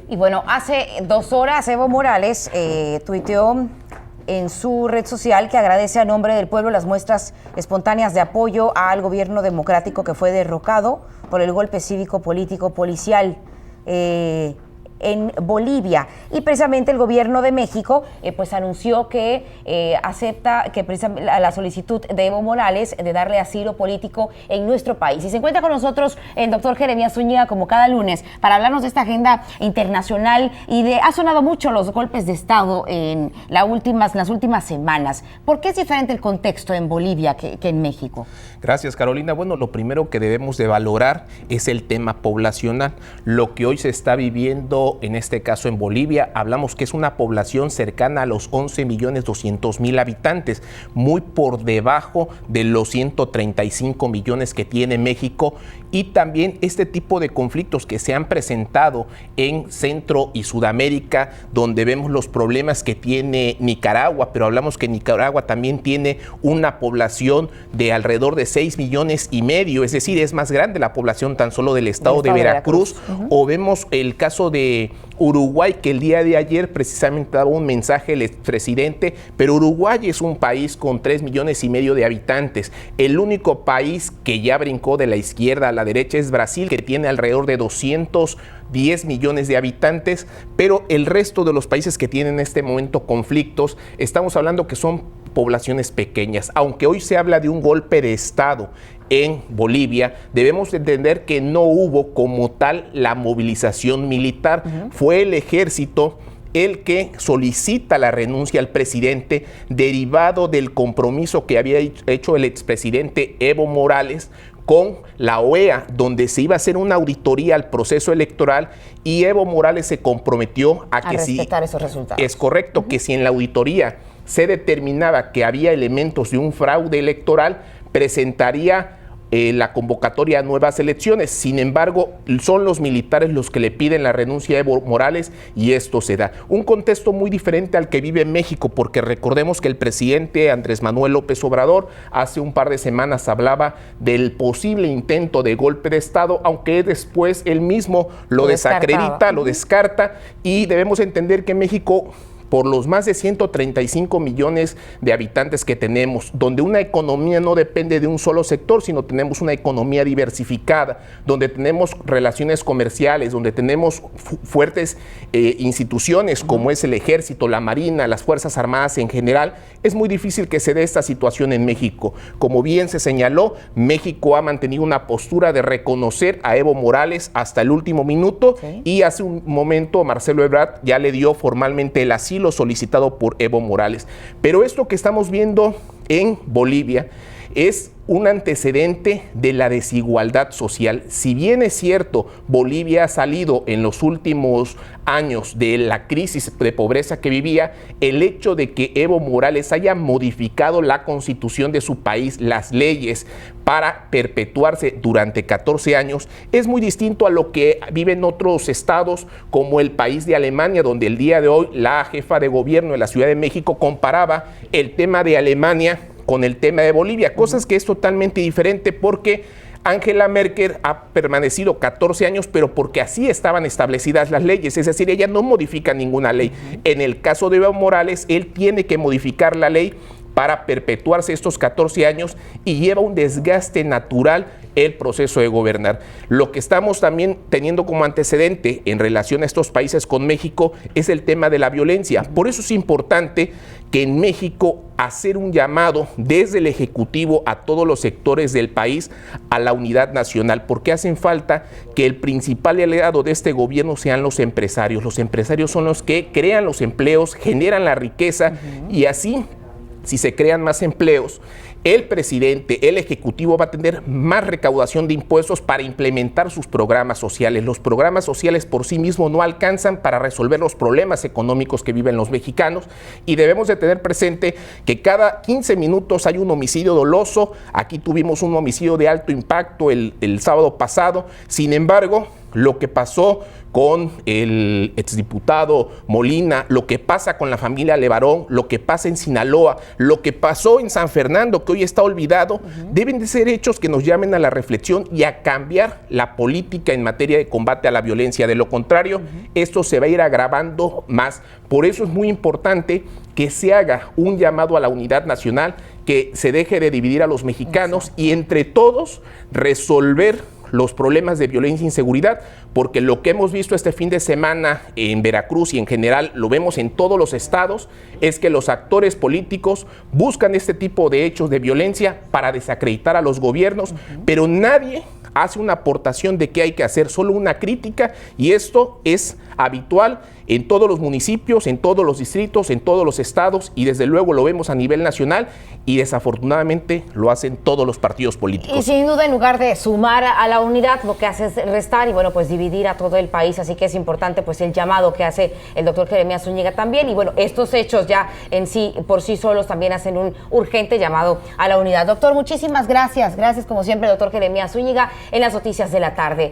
Y bueno, hace 2 horas Evo Morales tuiteó en su red social que agradece a nombre del pueblo las muestras espontáneas de apoyo al gobierno democrático que fue derrocado por el golpe cívico-político policial en Bolivia. Y precisamente el gobierno de México pues anunció que acepta que la solicitud de Evo Morales de darle asilo político en nuestro país. Y se encuentra con nosotros el doctor Jeremías Zúñiga, como cada lunes, para hablarnos de esta agenda internacional y ha sonado mucho los golpes de Estado en las últimas semanas. ¿Por qué es diferente el contexto en Bolivia que en México? Gracias, Carolina. Bueno, lo primero que debemos de valorar es el tema poblacional. Lo que hoy se está viviendo en este caso en Bolivia, hablamos que es una población cercana a los 11.200.000 habitantes, muy por debajo de los 135 millones que tiene México, y también este tipo de conflictos que se han presentado en Centro y Sudamérica, donde vemos los problemas que tiene Nicaragua, pero hablamos que Nicaragua también tiene una población de alrededor de 6,5 millones, es decir, es más grande la población tan solo del estado de Veracruz. O vemos el caso de Uruguay, que el día de ayer precisamente daba un mensaje el expresidente, pero Uruguay es un país con 3,5 millones de habitantes. El único país que ya brincó de la izquierda a la derecha es Brasil, que tiene alrededor de 210 millones de habitantes, pero el resto de los países que tienen en este momento conflictos, estamos hablando que son poblaciones pequeñas. Aunque hoy se habla de un golpe de Estado en Bolivia, debemos entender que no hubo como tal la movilización militar. Fue el ejército el que solicita la renuncia al presidente, derivado del compromiso que había hecho el expresidente Evo Morales con la OEA, donde se iba a hacer una auditoría al proceso electoral, y Evo Morales se comprometió a que respetar esos resultados. Es correcto, que si en la auditoría se determinaba que había elementos de un fraude electoral, presentaría la convocatoria a nuevas elecciones. Sin embargo, son los militares los que le piden la renuncia a Evo Morales, y esto se da. Un contexto muy diferente al que vive México, porque recordemos que el presidente Andrés Manuel López Obrador hace un par de semanas hablaba del posible intento de golpe de Estado, aunque después él mismo lo desacredita, lo descarta, y debemos entender que México, por los más de 135 millones de habitantes que tenemos, donde una economía no depende de un solo sector, sino tenemos una economía diversificada, donde tenemos relaciones comerciales, donde tenemos fuertes instituciones como es el Ejército, la Marina, las Fuerzas Armadas en general, es muy difícil que se dé esta situación en México. Como bien se señaló, México ha mantenido una postura de reconocer a Evo Morales hasta el último minuto, y hace un momento Marcelo Ebrard ya le dio formalmente el asilo solicitado por Evo Morales. Pero esto que estamos viendo en Bolivia es un antecedente de la desigualdad social. Si bien es cierto, Bolivia ha salido en los últimos años de la crisis de pobreza que vivía, el hecho de que Evo Morales haya modificado la constitución de su país, las leyes, para perpetuarse durante 14 años, es muy distinto a lo que viven otros estados, como el país de Alemania, donde el día de hoy la jefa de gobierno de la Ciudad de México comparaba el tema de Alemania con el tema de Bolivia, cosas que es totalmente diferente, porque Angela Merkel ha permanecido 14 años, pero porque así estaban establecidas las leyes, es decir, ella no modifica ninguna ley. En el caso de Evo Morales, él tiene que modificar la ley para perpetuarse estos 14 años, y lleva un desgaste natural el proceso de gobernar. Lo que estamos también teniendo como antecedente en relación a estos países con México es el tema de la violencia. Por eso es importante que en México hacer un llamado desde el Ejecutivo a todos los sectores del país a la unidad nacional, porque hacen falta que el principal aliado de este gobierno sean los empresarios. Los empresarios son los que crean los empleos, generan la riqueza, y así, si se crean más empleos, el presidente, el Ejecutivo va a tener más recaudación de impuestos para implementar sus programas sociales. Los programas sociales por sí mismos no alcanzan para resolver los problemas económicos que viven los mexicanos, y debemos de tener presente que cada 15 minutos hay un homicidio doloso. Aquí tuvimos un homicidio de alto impacto el sábado pasado. Sin embargo, lo que pasó con el exdiputado Molina, lo que pasa con la familia Levarón, lo que pasa en Sinaloa, lo que pasó en San Fernando, que hoy está olvidado, deben de ser hechos que nos llamen a la reflexión y a cambiar la política en materia de combate a la violencia. De lo contrario, esto se va a ir agravando más. Por eso es muy importante que se haga un llamado a la unidad nacional, que se deje de dividir a los mexicanos y entre todos resolver los problemas de violencia e inseguridad, porque lo que hemos visto este fin de semana en Veracruz y en general lo vemos en todos los estados, es que los actores políticos buscan este tipo de hechos de violencia para desacreditar a los gobiernos, pero nadie hace una aportación de qué hay que hacer, solo una crítica, y esto es habitual en todos los municipios, en todos los distritos, en todos los estados, y desde luego lo vemos a nivel nacional, y desafortunadamente lo hacen todos los partidos políticos. Y sin duda, en lugar de sumar a la unidad, lo que hace es restar y bueno, pues dividir a todo el país, así que es importante pues el llamado que hace el doctor Jeremías Zúñiga también, y bueno, estos hechos ya en sí, por sí solos, también hacen un urgente llamado a la unidad. Doctor, muchísimas gracias como siempre, doctor Jeremías Zúñiga, en las noticias de la tarde.